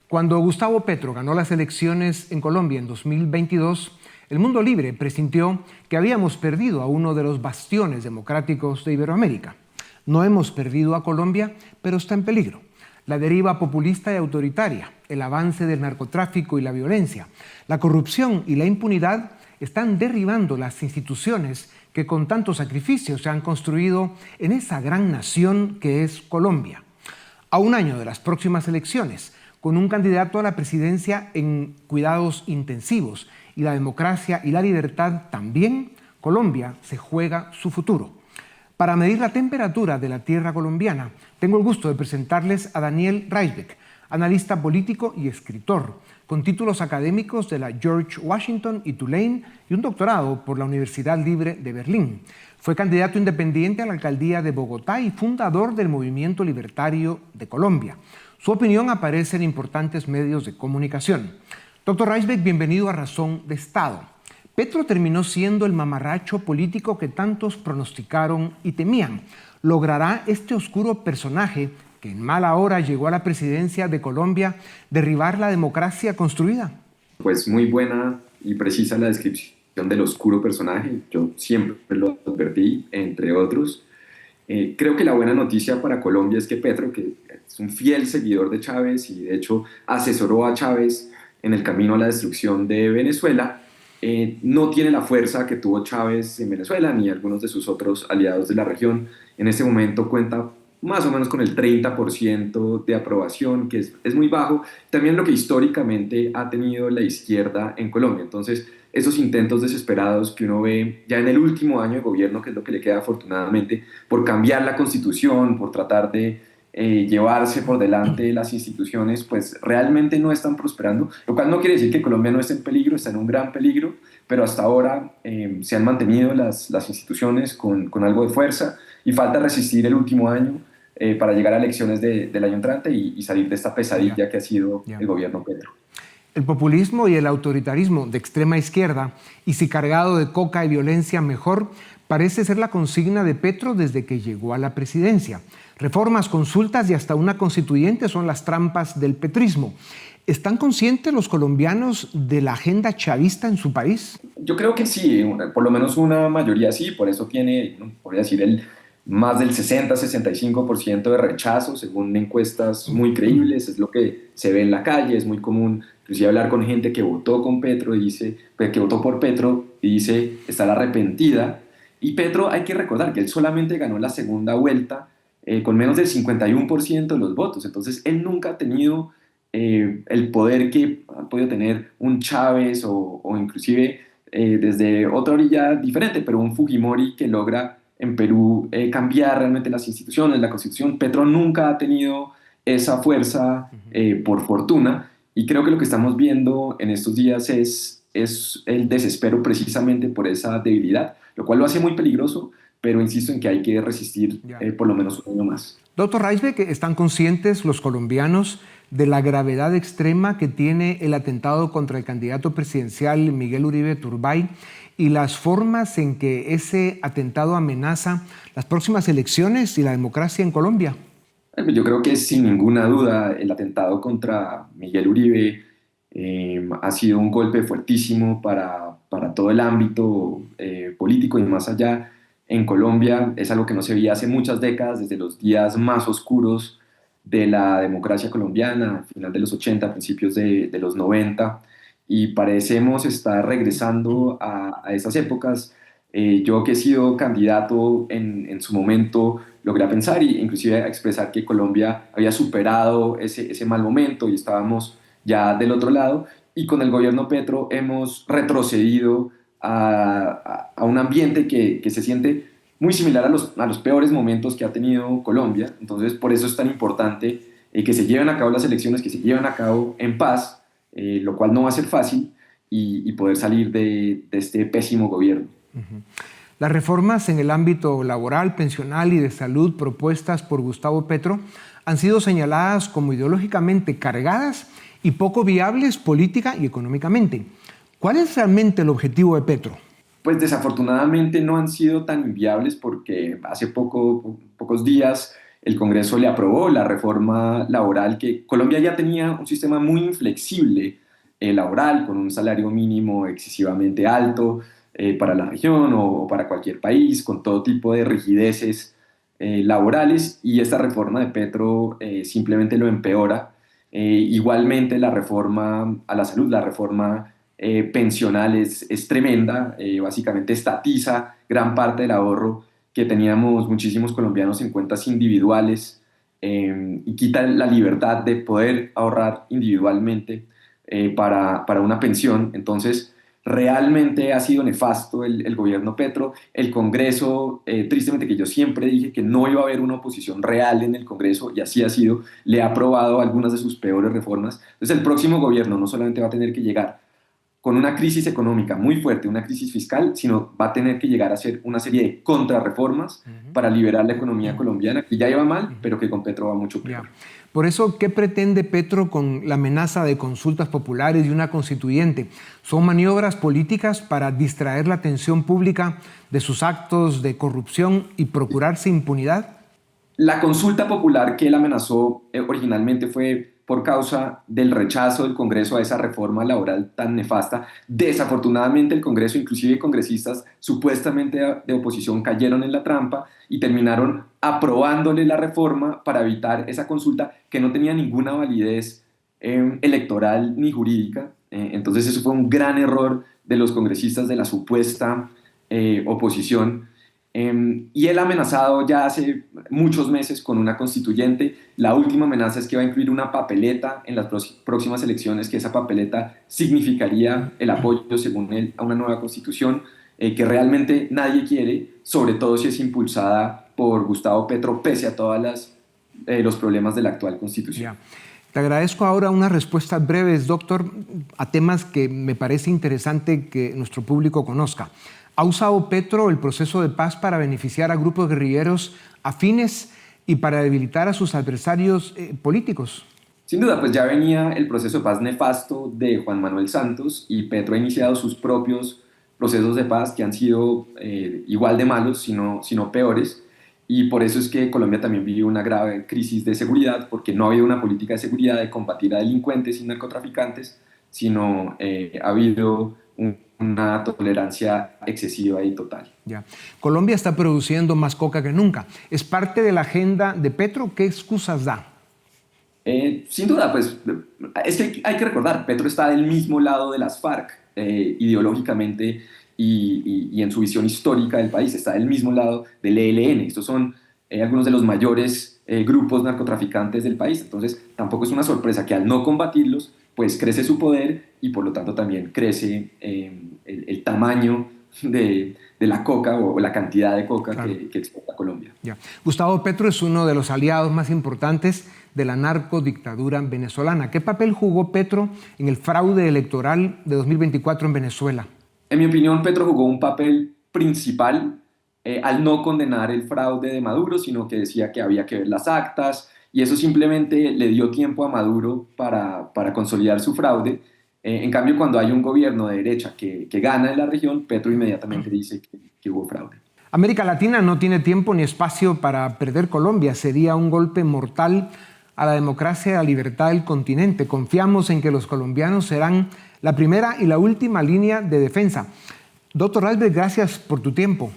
Cuando Gustavo Petro ganó las elecciones en Colombia en 2022, el mundo libre presintió que habíamos perdido a uno de los bastiones democráticos de Iberoamérica. No hemos perdido a Colombia, pero está en peligro. La deriva populista y autoritaria, el avance del narcotráfico y la violencia, la corrupción y la impunidad están derribando las instituciones que con tanto sacrificio se han construido en esa gran nación que es Colombia. A un año de las próximas elecciones, con un candidato a la presidencia en cuidados intensivos y la democracia y la libertad también, Colombia se juega su futuro. Para medir la temperatura de la tierra colombiana, tengo el gusto de presentarles a Daniel Reisbeck, analista político y escritor, con títulos académicos de la George Washington y Tulane y un doctorado por la Universidad Libre de Berlín. Fue candidato independiente a la alcaldía de Bogotá y fundador del Movimiento Libertario de Colombia. Su opinión aparece en importantes medios de comunicación. Doctor Reisbeck, bienvenido a Razón de Estado. Petro terminó siendo el mamarracho político que tantos pronosticaron y temían. ¿Logrará este oscuro personaje, que en mala hora llegó a la presidencia de Colombia, derribar la democracia construida? Pues muy buena y precisa la descripción del oscuro personaje. Yo siempre lo advertí, entre otros. Creo que la buena noticia para Colombia es que Petro, que es un fiel seguidor de Chávez y de hecho asesoró a Chávez en el camino a la destrucción de Venezuela, no tiene la fuerza que tuvo Chávez en Venezuela ni algunos de sus otros aliados de la región. En este momento cuenta más o menos con el 30% de aprobación, que es muy bajo. También lo que históricamente ha tenido la izquierda en Colombia. Entonces, esos intentos desesperados que uno ve ya en el último año de gobierno, que es lo que le queda afortunadamente, por cambiar la constitución, por tratar de llevarse por delante las instituciones, pues realmente no están prosperando, lo cual no quiere decir que Colombia no esté en peligro, está en un gran peligro, pero hasta ahora se han mantenido las instituciones con algo de fuerza y falta resistir el último año para llegar a elecciones del año entrante y salir de esta pesadilla que ha sido el gobierno Petro. El populismo y el autoritarismo de extrema izquierda, y si cargado de coca y violencia mejor, parece ser la consigna de Petro desde que llegó a la presidencia. Reformas, consultas y hasta una constituyente son las trampas del petrismo. ¿Están conscientes los colombianos de la agenda chavista en su país? Yo creo que sí, por lo menos una mayoría sí, por eso tiene, podría decir, más del 60-65% de rechazo, según encuestas muy creíbles, es lo que se ve en la calle, es muy común inclusive hablar con gente que votó con Petro y dice, que votó por Petro y dice estar arrepentida. Y Petro, hay que recordar que él solamente ganó la segunda vuelta con menos del 51% de los votos, entonces él nunca ha tenido el poder que ha podido tener un Chávez o inclusive desde otra orilla diferente, pero un Fujimori que logra en Perú cambiar realmente las instituciones, la constitución. Petro nunca ha tenido esa fuerza por fortuna, y creo que lo que estamos viendo en estos días es el desespero precisamente por esa debilidad, lo cual lo hace muy peligroso, pero insisto en que hay que resistir por lo menos un año más. Doctor Reisbeck, ¿están conscientes los colombianos de la gravedad extrema que tiene el atentado contra el candidato presidencial Miguel Uribe Turbay y las formas en que ese atentado amenaza las próximas elecciones y la democracia en Colombia? Yo creo que sin ninguna duda el atentado contra Miguel Uribe ha sido un golpe fuertísimo para todo el ámbito político y más allá. En Colombia es algo que no se veía hace muchas décadas, desde los días más oscuros de la democracia colombiana, a final de los 80, principios de los 90, y parecemos estar regresando a esas épocas. Yo que he sido candidato en su momento logré pensar e inclusive expresar que Colombia había superado ese mal momento y estábamos ya del otro lado, y con el gobierno Petro hemos retrocedido a un ambiente que se siente muy similar a los peores momentos que ha tenido Colombia. Entonces por eso es tan importante que se lleven a cabo las elecciones, que se lleven a cabo en paz, lo cual no va a ser fácil, y poder salir de este pésimo gobierno. Las reformas en el ámbito laboral, pensional y de salud propuestas por Gustavo Petro han sido señaladas como ideológicamente cargadas y poco viables política y económicamente. ¿Cuál es realmente el objetivo de Petro? Pues desafortunadamente no han sido tan inviables, porque hace pocos días el Congreso le aprobó la reforma laboral, que Colombia ya tenía un sistema muy inflexible laboral, con un salario mínimo excesivamente alto para la región o para cualquier país, con todo tipo de rigideces laborales, y esta reforma de Petro simplemente lo empeora. Igualmente la reforma a la salud, la reforma pensional es tremenda, básicamente estatiza gran parte del ahorro que teníamos muchísimos colombianos en cuentas individuales, y quita la libertad de poder ahorrar individualmente para una pensión. Entonces, realmente ha sido nefasto el gobierno Petro. El Congreso, tristemente, que yo siempre dije que no iba a haber una oposición real en el Congreso, y así ha sido, le ha aprobado algunas de sus peores reformas. Entonces, el próximo gobierno no solamente va a tener que llegar con una crisis económica muy fuerte, una crisis fiscal, sino va a tener que llegar a hacer una serie de contrarreformas para liberar la economía colombiana, que ya iba mal, pero que con Petro va mucho peor. Ya. Por eso, ¿qué pretende Petro con la amenaza de consultas populares y una constituyente? ¿Son maniobras políticas para distraer la atención pública de sus actos de corrupción y procurarse impunidad? La consulta popular que él amenazó originalmente fue por causa del rechazo del Congreso a esa reforma laboral tan nefasta. Desafortunadamente el Congreso, inclusive congresistas supuestamente de oposición, cayeron en la trampa y terminaron aprobándole la reforma para evitar esa consulta que no tenía ninguna validez electoral ni jurídica. Entonces eso fue un gran error de los congresistas de la supuesta oposición. Y él ha amenazado ya hace muchos meses con una constituyente. La última amenaza es que va a incluir una papeleta en las próximas elecciones, que esa papeleta significaría el apoyo, según él, a una nueva constitución que realmente nadie quiere, sobre todo si es impulsada por Gustavo Petro, pese a todos los problemas de la actual constitución. Ya. Te agradezco ahora unas respuestas breves, doctor, a temas que me parece interesante que nuestro público conozca. ¿Ha usado Petro el proceso de paz para beneficiar a grupos guerrilleros afines y para debilitar a sus adversarios políticos? Sin duda, pues ya venía el proceso de paz nefasto de Juan Manuel Santos, y Petro ha iniciado sus propios procesos de paz que han sido igual de malos, sino peores, y por eso es que Colombia también vive una grave crisis de seguridad, porque no ha habido una política de seguridad de combatir a delincuentes y narcotraficantes, sino ha habido una tolerancia excesiva y total. Ya. Colombia está produciendo más coca que nunca. ¿Es parte de la agenda de Petro? ¿Qué excusas da? Sin duda, pues es que hay que recordar, Petro está del mismo lado de las FARC, ideológicamente y en su visión histórica del país, está del mismo lado del ELN. Estos son algunos de los mayores grupos narcotraficantes del país. Entonces, tampoco es una sorpresa que al no combatirlos, pues crece su poder, y por lo tanto también crece el tamaño de la coca o la cantidad de coca, claro, que exporta Colombia. Ya. Gustavo Petro es uno de los aliados más importantes de la narcodictadura venezolana. ¿Qué papel jugó Petro en el fraude electoral de 2024 en Venezuela? En mi opinión, Petro jugó un papel principal al no condenar el fraude de Maduro, sino que decía que había que ver las actas, y eso simplemente le dio tiempo a Maduro para consolidar su fraude. En cambio, cuando hay un gobierno de derecha que gana en la región, Petro inmediatamente dice que hubo fraude. América Latina no tiene tiempo ni espacio para perder Colombia. Sería un golpe mortal a la democracia y a la libertad del continente. Confiamos en que los colombianos serán la primera y la última línea de defensa. Doctor Albert, gracias por tu tiempo.